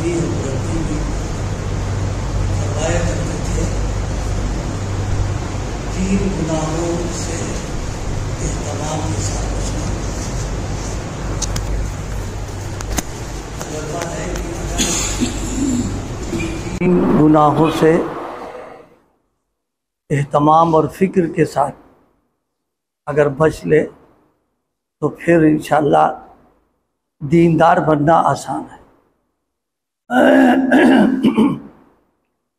दादी हजरती भी फरमाया करते थे, 3 गुनाहों से एहतमाम के साथ बचना। तजर्बा है कि अगर 3 गुनाहों से एहतमाम और फिक्र के साथ अगर बच ले तो फिर इंशाअल्लाह दीनदार बनना आसान है।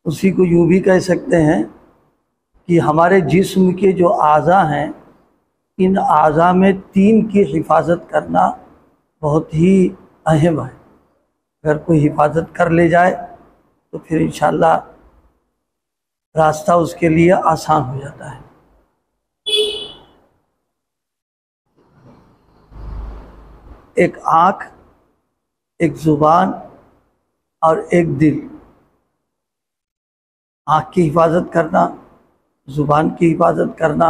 उसी को यूँ भी कह सकते हैं कि हमारे जिस्म के जो आज़ा हैं, इन आज़ा में 3 की हिफाजत करना बहुत ही अहम है। अगर कोई हिफाजत कर ले जाए तो फिर इंशाअल्लाह रास्ता उसके लिए आसान हो जाता है। एक आँख, एक ज़ुबान और एक दिल। आँख की हिफाजत करना, ज़ुबान की हिफाजत करना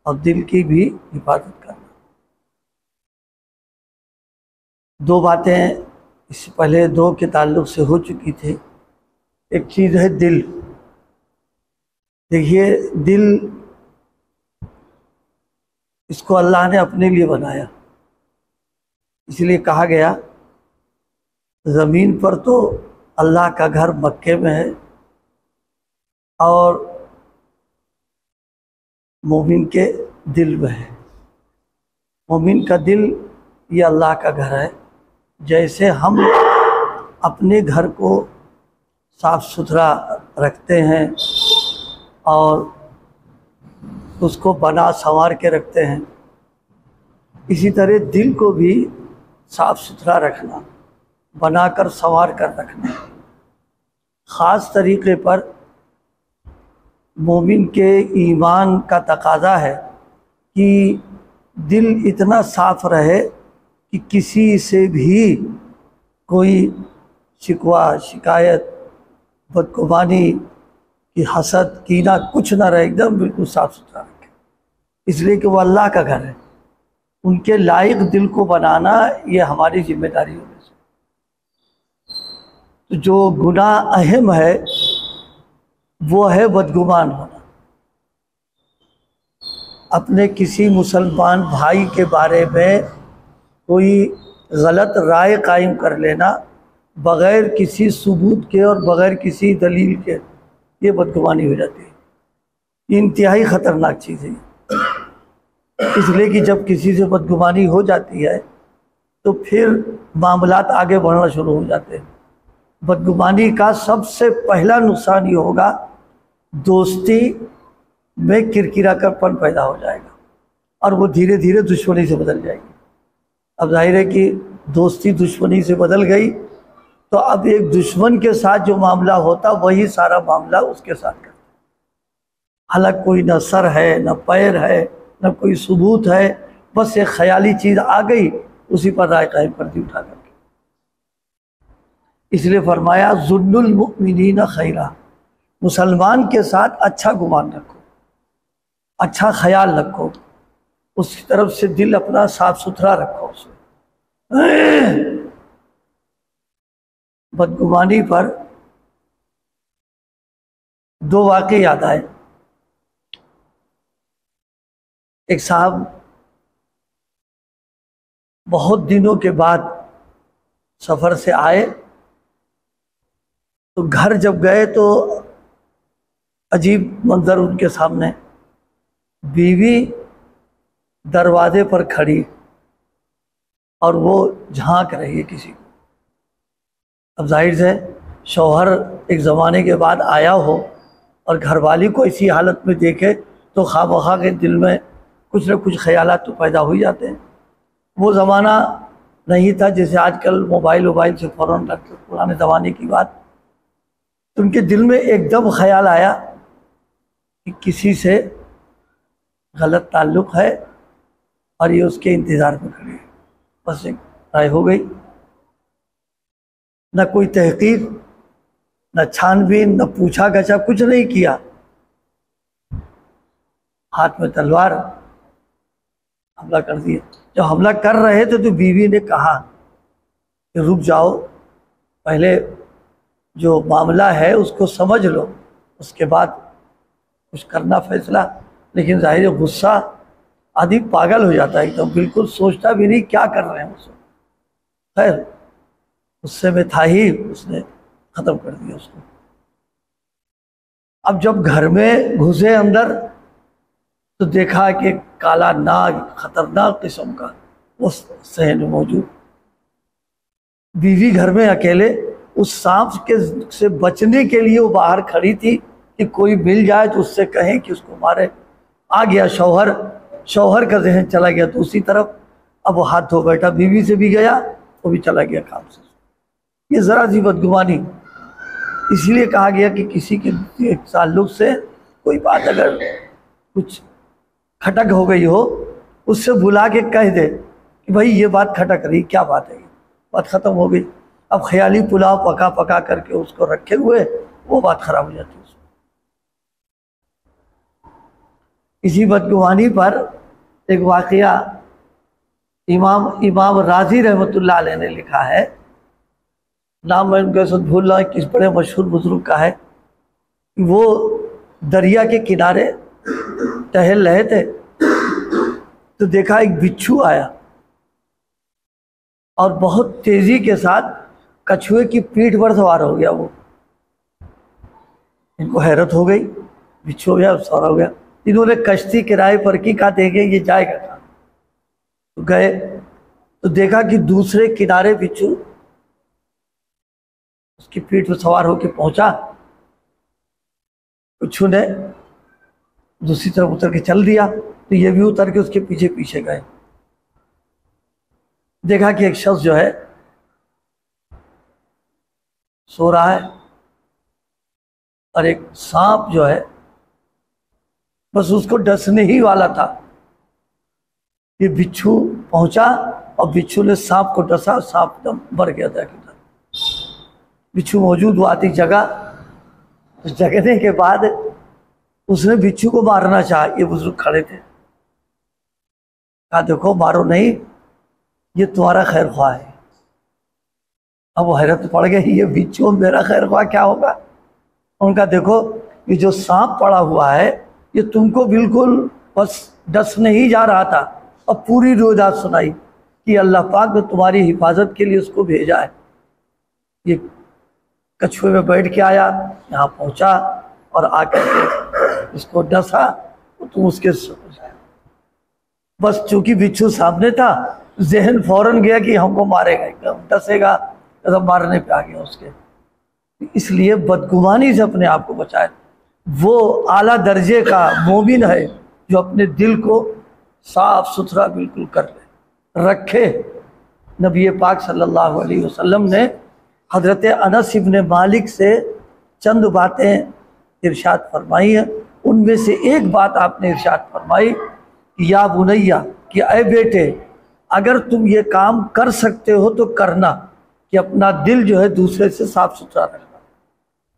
और दिल की भी हिफाजत करना। 2 बातें इससे पहले 2 के ताल्लुक़ से हो चुकी थी। एक चीज़ है दिल। देखिए, दिल इसको अल्लाह ने अपने लिए बनाया, इसलिए कहा गया ज़मीन पर तो अल्लाह का घर मक्के में है और मोमिन के दिल में है। मोमिन का दिल ये अल्लाह का घर है। जैसे हम अपने घर को साफ़ सुथरा रखते हैं और उसको बना संवार के रखते हैं, इसी तरह दिल को भी साफ़ सुथरा रखना, बनाकर संवार कर रखना। ख़ास तरीक़े पर मोमिन के ईमान का तकाज़ा है कि दिल इतना साफ़ रहे कि किसी से भी कोई शिकवा, शिकायत, बदगुमानी कि हसद, कीना कुछ ना रहे, एकदम बिल्कुल साफ़ सुथरा रखे। इसलिए कि वो अल्लाह का घर है। उनके लायक दिल को बनाना ये हमारी जिम्मेदारी होनी चाहिए। तो जो गुनाह अहम है वो है बदगुमान होना। अपने किसी मुसलमान भाई के बारे में कोई गलत राय कायम कर लेना बग़ैर किसी सबूत के और बग़ैर किसी दलील के, ये बदगुमानी हो जाती है। ये इंतहाई ख़तरनाक चीज़ है। इसलिए कि जब किसी से बदगुमानी हो जाती है तो फिर मामलात आगे बढ़ना शुरू हो जाते हैं। बदगुमानी का सबसे पहला नुकसान ये होगा, दोस्ती में किरकिरापन पैदा हो जाएगा और वो धीरे धीरे दुश्मनी से बदल जाएगी। अब जाहिर है कि दोस्ती दुश्मनी से बदल गई तो अब एक दुश्मन के साथ जो मामला होता वही सारा मामला उसके साथ करता। हालांकि कोई न सर है, न पैर है, न कोई सबूत है, बस एक ख्याली चीज़ आ गई, उसी पर राय कायम कर दी उठा करके। इसलिए फरमाया ज़ुन्नुल मुमिनीन खैरा, मुसलमान के साथ अच्छा गुमान रखो, अच्छा ख्याल रखो, उसकी तरफ से दिल अपना साफ सुथरा रखो। उसमें बदगुमानी पर 2 वाक़े याद आए। एक साहब बहुत दिनों के बाद सफ़र से आए तो घर जब गए तो अजीब मंजर उनके सामने। बीवी दरवाजे पर खड़ी और वो झांक रही है किसी को। अब जाहिर है शौहर एक ज़माने के बाद आया हो और घरवाली को इसी हालत में देखे तो खामखा के दिल में कुछ न कुछ ख्यालात तो पैदा हो जाते हैं। वो ज़माना नहीं था जैसे आजकल मोबाइल से फ़ौरन लगते, पुराने ज़माने की बात। तो उनके दिल में एकदम ख्याल आया कि किसी से गलत ताल्लुक़ है और ये उसके इंतज़ार में खड़ी है। बस एक राय हो गई। न कोई तहकीक, न छानबीन, न पूछा गछा, कुछ नहीं किया। हाथ में तलवार, हमला कर दिया। जब हमला कर रहे थे तो बीवी ने कहा कि रुक जाओ, पहले जो मामला है उसको समझ लो, उसके बाद कुछ करना फैसला। लेकिन जाहिर है गुस्सा आदमी पागल हो जाता है एकदम, बिल्कुल सोचता भी नहीं क्या कर रहे हैं उसको। खैर गुस्से में था ही, उसने ख़त्म कर दिया उसको। अब जब घर में घुसे अंदर तो देखा कि काला नाग खतरनाक किस्म का वो सहन में मौजूद। बीवी घर में अकेले, उस सांप के से बचने के लिए वो बाहर खड़ी थी कि कोई मिल जाए तो उससे कहें कि उसको मारे। आ गया शौहर, शौहर का जहन चला गया दूसरी तरफ। अब वो हाथ धो बैठा, बीवी से भी गया, वो भी चला गया काम से। ये ज़रा सी बदगुमानी, इसलिए कहा गया कि किसी के ताल्लुक से कोई बात अगर कुछ खटक हो गई हो, उससे बुला के कह दे कि भाई ये बात खटक रही, क्या बात है, बात ख़त्म हो गई। अब ख्याली पुलाव पका पका करके उसको रखे हुए, वो बात खराब हो जाती है। इसी बदगुमानी पर एक वाक़या इमाम राजी रहमतुल्लाह अलैह ने लिखा है, नाम मैं उनके साथ भूल रहा, किस बड़े मशहूर बुजुर्ग का है। वो दरिया के किनारे टहल रहे थे तो देखा एक बिच्छू आया और बहुत तेजी के साथ कछुए की पीठ पर सवार हो गया। वो इनको हैरत हो गई, बिच्छू हो गया, सवार हो गया। इन्होंने कश्ती किराए पर की, कहा देंगे ये जाएगा कहाँ। तो गए तो देखा कि दूसरे किनारे बिच्छू उसकी पीठ पर सवार होकर पहुंचा। बिच्छू ने दूसरी तरफ उतर के चल दिया तो ये भी उतर के उसके पीछे पीछे गए। देखा कि एक शख्स जो है सो रहा है और एक सांप जो है बस उसको डसने ही वाला था। ये बिच्छू पहुंचा और बिच्छू ने सांप को डसा, सांप एकदम मर गया था। बिच्छू मौजूद हुआ थी जगह, तो जगने के बाद उसने बिच्छू को मारना चाहा। ये बुजुर्ग खड़े थे, कहा देखो मारो नहीं, ये तुम्हारा खैर ख्वाह है। अब वो हैरत पड़ गई, ये बिच्छू मेरा खैर ख्वाह क्या होगा। उनका देखो ये जो सांप पड़ा हुआ है ये तुमको बिल्कुल बस डसने ही जा रहा था, अब पूरी रोजात सुनाई कि अल्लाह पाक ने तुम्हारी हिफाजत के लिए उसको भेजा है। ये कछुए में बैठ के आया, यहाँ पहुँचा और आकर के इसको डसा तो तुम उसके बस चूंकि बिच्छू सामने था, जहन फौरन गया कि हमको मारेगा, एकदम डसेगा, एकदम मारने पे आ गया उसके। इसलिए बदगुमानी से अपने आप को बचाए। वो आला दर्जे का मोमिन है जो अपने दिल को साफ सुथरा बिल्कुल कर ले रखे। नबी पाक सल्लल्लाहु अलैहि वसल्लम ने हज़रत अनस इब्न मालिक से चंद बातें इरशाद फरमाई हैं। उनमें से एक बात आपने इरशाद फरमाई कि या बुनैया, कि अय बेटे अगर तुम ये काम कर सकते हो तो करना, कि अपना दिल जो है दूसरे से साफ सुथरा रखना,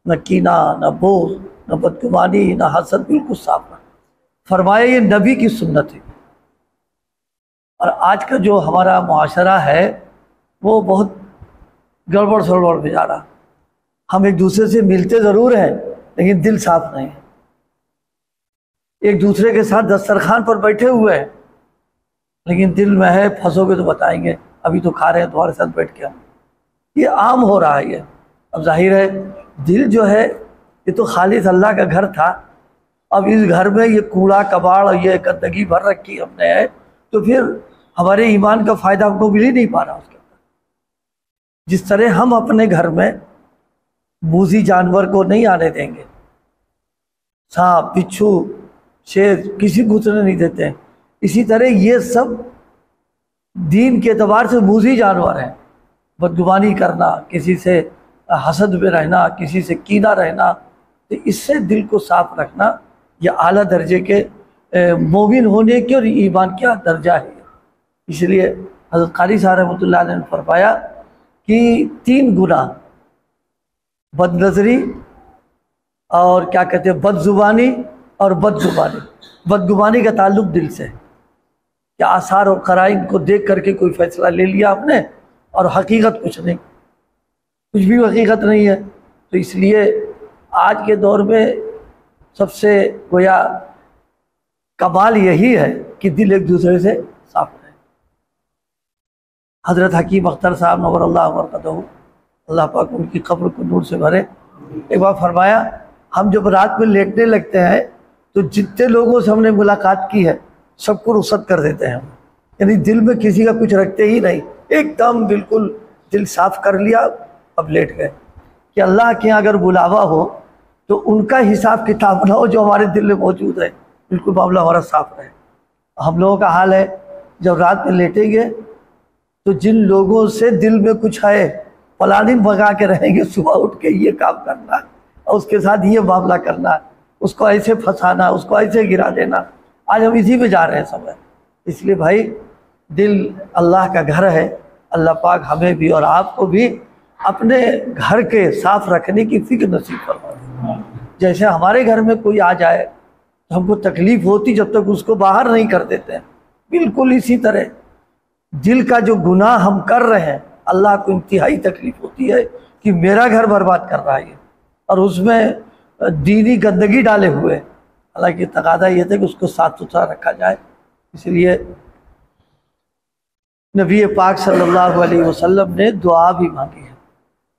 न कीना, न बोझ, न बदगुमानी, न हसद, बिल्कुल साफ रखना। फरमाया ये नबी की सुन्नत है। और आज का जो हमारा मुआशरा है वो बहुत गड़बड़ सड़बड़ में जा रहा। हम एक दूसरे से मिलते ज़रूर हैं लेकिन दिल साफ नहीं है। एक दूसरे के साथ दस्तरखान पर बैठे हुए हैं लेकिन दिल में है, फंसोगे तो बताएंगे, अभी तो खा रहे हैं तुम्हारे साथ बैठ के हम। ये आम हो रहा है ये। अब जाहिर है दिल जो है ये तो खालिस अल्लाह का घर था, अब इस घर में ये कूड़ा कबाड़ और ये गंदगी भर रखी हमने है, तो फिर हमारे ईमान का फ़ायदा हमको मिल ही नहीं पा रहा उसके अंदर। जिस तरह हम अपने घर में मूजी जानवर को नहीं आने देंगे, सांप, बिच्छू, शेर किसी को घुसने नहीं देते हैं, इसी तरह ये सब दीन के एतबार से मूजी जानवर हैं। बदगुमानी करना, किसी से हसद में रहना, किसी से कीना रहना, तो इससे दिल को साफ रखना यह आला दर्जे के मोमिन होने के और ईमान का दर्जा है। इसलिए हज़रत क़ारी साहब रहमतुल्लाह अलैह ने फरमाया कि 3 गुनाह, बदनज़री और क्या कहते हैं बदजुबानी और बदजुबानी। बदगुमानी का ताल्लुक दिल से, क्या आसार और क़राइन को देख करके कोई फ़ैसला ले लिया आपने और हकीकत कुछ नहीं। कुछ भी हकीकत नहीं है। तो इसलिए आज के दौर में सबसे गोया कमाल यही है कि दिल एक दूसरे से साफ रहे। हज़रत हकीम अख्तर साहब नव्वरल्लाहु बरकतहू, अल्लाह पाक उनकी कब्र को नूर से भरे, एक बार फरमाया, हम जब रात में लेटने लगते हैं तो जितने लोगों से हमने मुलाकात की है सबको रुखसत कर देते हैं, यानी दिल में किसी का कुछ रखते ही नहीं, एकदम बिल्कुल दिल साफ कर लिया, अब लेट गए। कि अल्लाह के यहाँ अगर बुलावा हो तो उनका हिसाब किताब ना हो जो हमारे दिल में मौजूद है, बिल्कुल मामला हमारा साफ रहे। हम लोगों का हाल है जब रात में लेटेंगे तो जिन लोगों से दिल में कुछ है प्लानिंग भगा के रहेंगे, सुबह उठ के ये काम करना और उसके साथ ये मामला करना, उसको ऐसे फंसाना, उसको ऐसे गिरा देना, आज हम इसी में जा रहे हैं सब। इसलिए भाई दिल अल्लाह का घर है, अल्लाह पाक हमें भी और आपको भी अपने घर के साफ रखने की फिक्र नसीब फरमाए। जैसे हमारे घर में कोई आ जाए तो हमको तकलीफ़ होती जब तक उसको बाहर नहीं कर देते हैं, बिल्कुल इसी तरह दिल का जो गुनाह हम कर रहे हैं अल्लाह को इंतहाई तकलीफ़ होती है कि मेरा घर बर्बाद कर रहा है और उसमें दीनी गंदगी डाले हुए। हालांकि तकादा ये था कि उसको साफ सुथरा रखा जाए। इसलिए नबी पाक सल्लल्लाहु अलैहि वसल्लम ने दुआ भी मांगी है,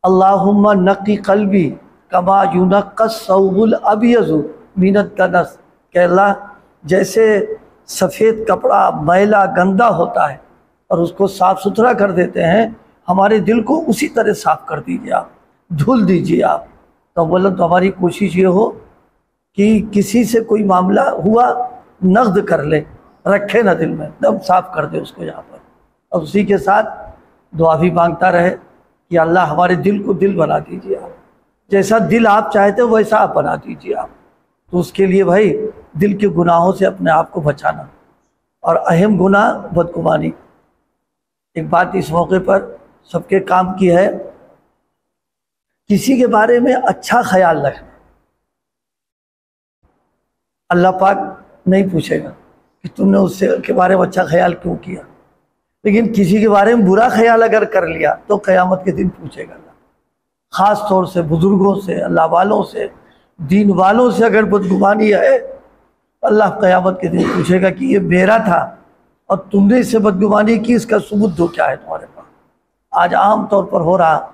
अल्लाहुम्मा नक़ी क़ल्बी कमा युनक़्क़स सौबुल अबयज़ु मिनत दनस, कि अल्लाह जैसे सफ़ेद कपड़ा मैला गंदा होता है और उसको साफ़ सुथरा कर देते हैं, हमारे दिल को उसी तरह साफ़ कर दीजिए आप, धुल दीजिए आप। तो बोला तो हमारी कोशिश ये हो कि किसी से कोई मामला हुआ नक़्द कर ले, रखे ना दिल में, एकदम साफ़ कर दे उसको यहाँ पर, और उसी के साथ दुआ भी मांगता रहे कि अल्लाह हमारे दिल को दिल बना दीजिए आप, जैसा दिल आप चाहते हो वैसा आप बना दीजिए आप। तो उसके लिए भाई दिल के गुनाहों से अपने आप को बचाना, और अहम गुनाह बदगुमानी। एक बात इस मौके पर सबके काम की है, किसी के बारे में अच्छा ख्याल रखना। अल्लाह पाक नहीं पूछेगा कि तुमने उससे के बारे में अच्छा ख्याल क्यों किया, लेकिन किसी के बारे में बुरा ख्याल अगर कर लिया तो क़यामत के दिन पूछेगा अल्लाह। ख़ास तौर से बुज़ुर्गों से, अल्लाह वालों से, दीन वालों से अगर बदगुमानी है, अल्लाह क़यामत के दिन पूछेगा कि ये मेरा था और तुमने इससे बदगुमानी की, इसका सबूत दो क्या है तुम्हारे पास। आज आम तौर पर हो रहा,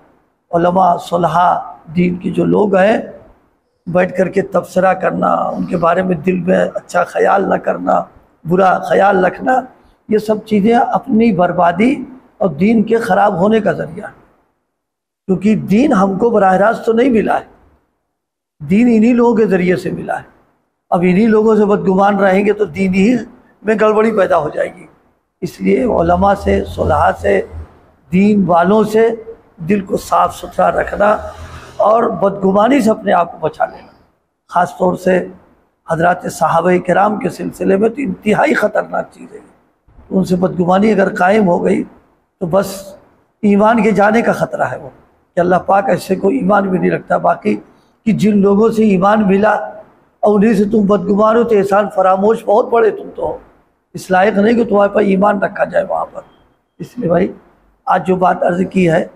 उलमा सुलहा दीन की जो लोग हैं, बैठ कर के तबसरा करना, उनके बारे में दिल में अच्छा ख्याल न करना, बुरा ख्याल रखना, ये सब चीज़ें अपनी बर्बादी और दीन के ख़राब होने का ज़रिया है। क्योंकि दीन हमको बराह रास्त तो नहीं मिला है, दीन इन्हीं लोगों के ज़रिए से मिला है। अब इन्हीं लोगों से बदगुमान रहेंगे तो दीन ही में गड़बड़ी पैदा हो जाएगी। इसलिए उलमा से, सुलहा से, दीन वालों से दिल को साफ़ सुथरा रखना और बदगुमानी से अपने आप को बचा लेना। ख़ास तौर से हज़रात सहाबा किराम के सिलसिले में तो इंतहाई ख़तरनाक चीज़ है। उनसे बदगुमानी अगर कायम हो गई तो बस ईमान के जाने का ख़तरा है वो, कि अल्लाह पाक ऐसे कोई ईमान भी नहीं रखता। बाकी कि जिन लोगों से ईमान मिला और उन्हीं से तुम बदगुमान हो तो एहसान फरामोश बहुत बड़े तुम तो हो, इस लायक नहीं कि तुम्हारे पास ईमान रखा जाए वहाँ पर। इसलिए भाई आज जो बात अर्ज़ की है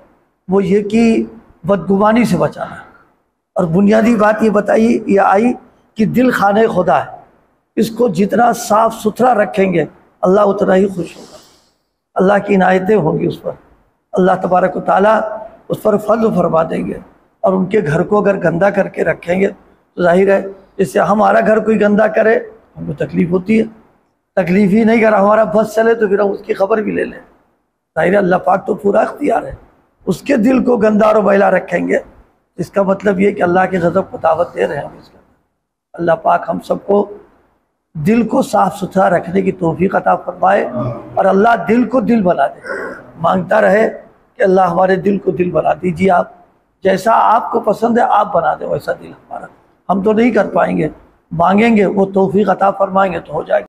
वो ये कि बदगुमानी से बचाना, और बुनियादी बात ये बताई ये आई कि दिल खाने खुदा है, इसको जितना साफ़ सुथरा रखेंगे अल्लाह उतना ही खुश होगा, अल्लाह की इनायतें होंगी उस पर, अल्लाह तबारक व तआला उस पर फज़्ल फरमा देंगे। और उनके घर को अगर गंदा करके रखेंगे तो जाहिर है इससे हमारा घर कोई गंदा करे हमको तकलीफ़ होती है, तकलीफ़ ही नहीं करा हमारा बस चले तो फिर हम उसकी खबर भी ले लें। जाहिर है अल्लाह पाक तो पूरा इख्तियार है, उसके दिल को गंदा और मैला रखेंगे, इसका मतलब ये कि अल्लाह के गज़ब को दावत दे रहे हैं इसका। अल्लाह पाक हम सबको दिल को साफ़ सुथरा रखने की तौफीक अता फरमाए और अल्लाह दिल को दिल बना दे। मांगता रहे कि अल्लाह हमारे दिल को दिल बना दीजिए आप, जैसा आपको पसंद है आप बना दे वैसा दिल हमारा। हम तो नहीं कर पाएंगे, मांगेंगे वो तौफीक अता फरमाएंगे तो हो जाएगा।